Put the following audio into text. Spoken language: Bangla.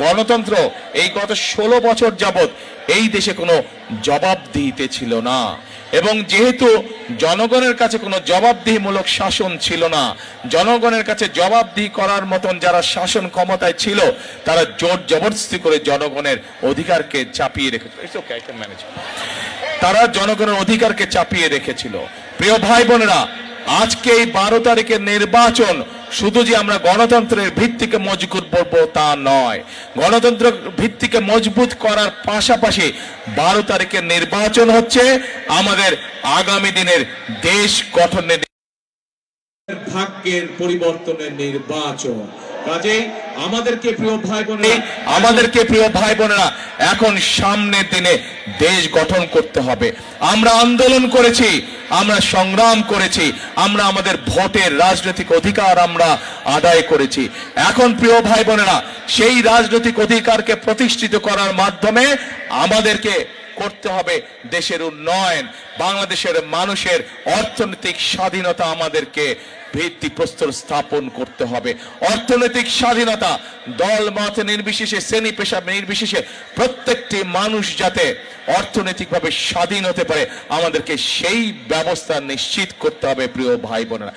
গণতন্ত্র এই গত 16 বছর যাবত এই দেশে কোনো জবাবদিহিতে ছিল না, এবং যেহেতু জনগণের কাছে কোনো জবাবদিহিমূলক শাসন ছিল না, জনগণের কাছে জবাবদিহি করার মতন যারা শাসন ক্ষমতায় ছিল তারা জোর জবরদস্তি করে জনগণের অধিকারকে চাপিয়ে রেখেছিল। তারা জনগণের অধিকারকে চাপিয়ে রেখেছিল। প্রিয় ভাই বোনেরা, আজকে এই 12 তারিখের নির্বাচন শুধু যে আমরা গণতন্ত্রের ভিত্তিকে মজবুত করবো তা নয়, গণতন্ত্র ভিত্তিকে মজবুত করার পাশাপাশি 12 তারিখের নির্বাচন হচ্ছে আমাদের আগামী দিনের দেশ গঠনের, ভাগ্যের পরিবর্তনের নির্বাচন। কাজেই আমাদেরকে প্রিয় ভাই বোনেরা এখন সামনের দিনে দেশ গঠন করতে হবে। আমরা আন্দোলন করেছি, আমরা সংগ্রাম করেছি, আমরা আমাদের ভোটের রাজনৈতিক অধিকার আমরা আদায় করেছি। এখন প্রিয় ভাই বোনেরা সেই রাজনৈতিক অধিকারকে প্রতিষ্ঠিত করার মাধ্যমে আমাদেরকে করতে হবে দেশের উন্নয়ন, বাংলাদেশের মানুষের অর্থনৈতিক স্বাধীনতা আমাদেরকে ভিত্তিপ্রস্তর স্থাপন করতে হবে। অর্থনৈতিক স্বাধীনতা দল মত নির্বিশেষে, শ্রেণী পেশা নির্বিশেষে প্রত্যেকটি মানুষ যাতে অর্থনৈতিকভাবে স্বাধীন হতে পারে আমাদেরকে সেই ব্যবস্থা নিশ্চিত করতে হবে প্রিয় ভাই বোনেরা।